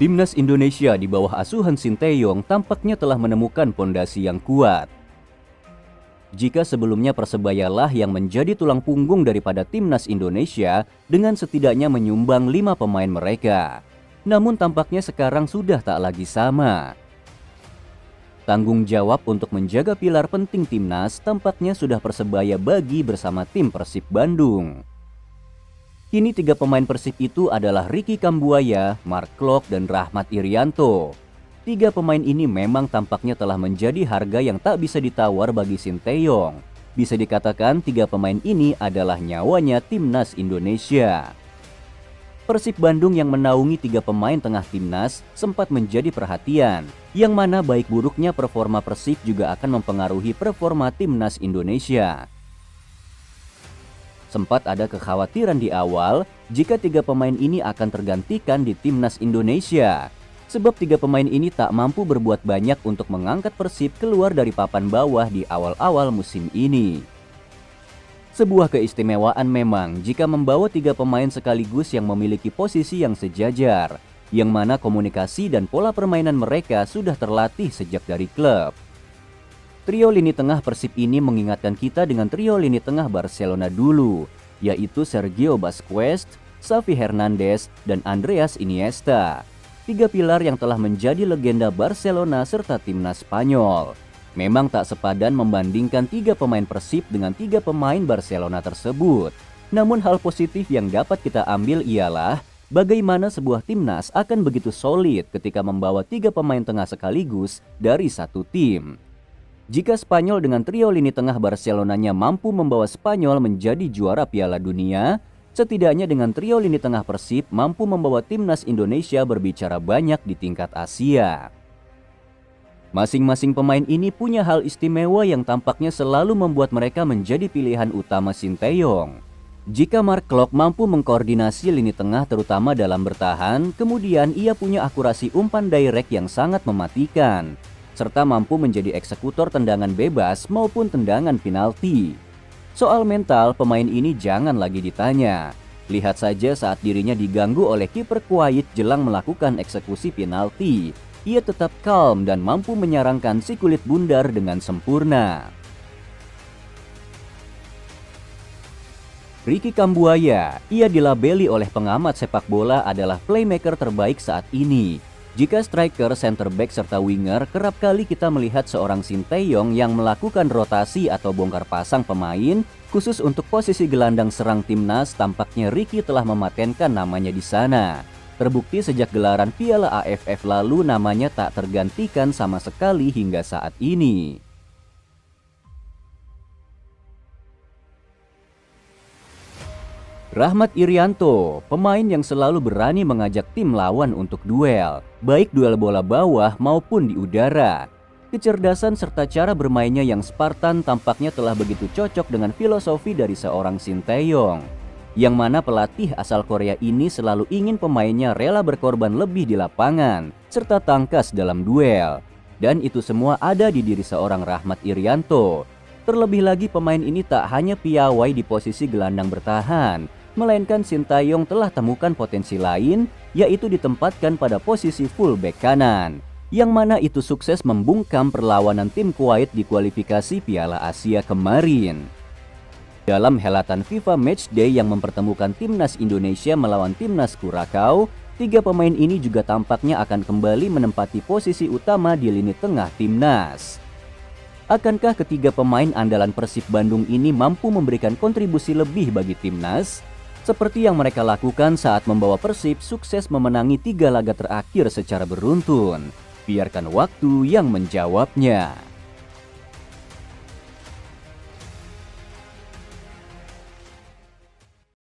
Timnas Indonesia di bawah asuhan Sinteyong tampaknya telah menemukan pondasi yang kuat. Jika sebelumnya Persebayalah yang menjadi tulang punggung daripada Timnas Indonesia dengan setidaknya menyumbang 5 pemain mereka. Namun tampaknya sekarang sudah tak lagi sama. Tanggung jawab untuk menjaga pilar penting Timnas tampaknya sudah Persebaya bagi bersama tim Persib Bandung. Kini 3 pemain Persib itu adalah Ricky Kambuaya, Mark Klok, dan Rahmat Irianto. 3 pemain ini memang tampaknya telah menjadi harga yang tak bisa ditawar bagi Sinteyong. Bisa dikatakan 3 pemain ini adalah nyawanya Timnas Indonesia. Persib Bandung yang menaungi 3 pemain tengah Timnas sempat menjadi perhatian, yang mana baik buruknya performa Persib juga akan mempengaruhi performa Timnas Indonesia. Sempat ada kekhawatiran di awal jika 3 pemain ini akan tergantikan di Timnas Indonesia. Sebab 3 pemain ini tak mampu berbuat banyak untuk mengangkat Persib keluar dari papan bawah di awal-awal musim ini. Sebuah keistimewaan memang jika membawa 3 pemain sekaligus yang memiliki posisi yang sejajar, yang mana komunikasi dan pola permainan mereka sudah terlatih sejak dari klub. Trio lini tengah Persib ini mengingatkan kita dengan trio lini tengah Barcelona dulu, yaitu Sergio Busquets, Xavi Hernandez, dan Andreas Iniesta. 3 pilar yang telah menjadi legenda Barcelona serta timnas Spanyol. Memang tak sepadan membandingkan 3 pemain Persib dengan 3 pemain Barcelona tersebut. Namun hal positif yang dapat kita ambil ialah bagaimana sebuah timnas akan begitu solid ketika membawa 3 pemain tengah sekaligus dari satu tim. Jika Spanyol dengan trio lini tengah Barcelonanya mampu membawa Spanyol menjadi juara Piala Dunia, setidaknya dengan trio lini tengah Persib mampu membawa Timnas Indonesia berbicara banyak di tingkat Asia. Masing-masing pemain ini punya hal istimewa yang tampaknya selalu membuat mereka menjadi pilihan utama Sinteyong. Jika Mark Klok mampu mengkoordinasi lini tengah terutama dalam bertahan, kemudian ia punya akurasi umpan direct yang sangat mematikan, serta mampu menjadi eksekutor tendangan bebas maupun tendangan penalti. Soal mental, pemain ini jangan lagi ditanya. Lihat saja saat dirinya diganggu oleh kiper Kuwait jelang melakukan eksekusi penalti. Ia tetap calm dan mampu menyarangkan si kulit bundar dengan sempurna. Ricky Kambuaya, ia dilabeli oleh pengamat sepak bola adalah playmaker terbaik saat ini. Jika striker, center back, serta winger, kerap kali kita melihat seorang Sinteyong yang melakukan rotasi atau bongkar pasang pemain, khusus untuk posisi gelandang serang timnas, tampaknya Ricky telah mematenkan namanya di sana. Terbukti sejak gelaran Piala AFF lalu namanya tak tergantikan sama sekali hingga saat ini. Rahmat Irianto, pemain yang selalu berani mengajak tim lawan untuk duel, baik duel bola bawah maupun di udara. Kecerdasan serta cara bermainnya yang Spartan tampaknya telah begitu cocok dengan filosofi dari seorang Sinteyong, yang mana pelatih asal Korea ini selalu ingin pemainnya rela berkorban lebih di lapangan, serta tangkas dalam duel. Dan itu semua ada di diri seorang Rahmat Irianto. Terlebih lagi pemain ini tak hanya piawai di posisi gelandang bertahan, melainkan Sinteyong telah temukan potensi lain, yaitu ditempatkan pada posisi fullback kanan, yang mana itu sukses membungkam perlawanan tim Kuwait di kualifikasi Piala Asia kemarin. Dalam helatan FIFA Matchday yang mempertemukan Timnas Indonesia melawan Timnas Kurakau, 3 pemain ini juga tampaknya akan kembali menempati posisi utama di lini tengah timnas. Akankah ketiga pemain andalan Persib Bandung ini mampu memberikan kontribusi lebih bagi timnas? Seperti yang mereka lakukan saat membawa Persib sukses memenangi 3 laga terakhir secara beruntun. Biarkan waktu yang menjawabnya.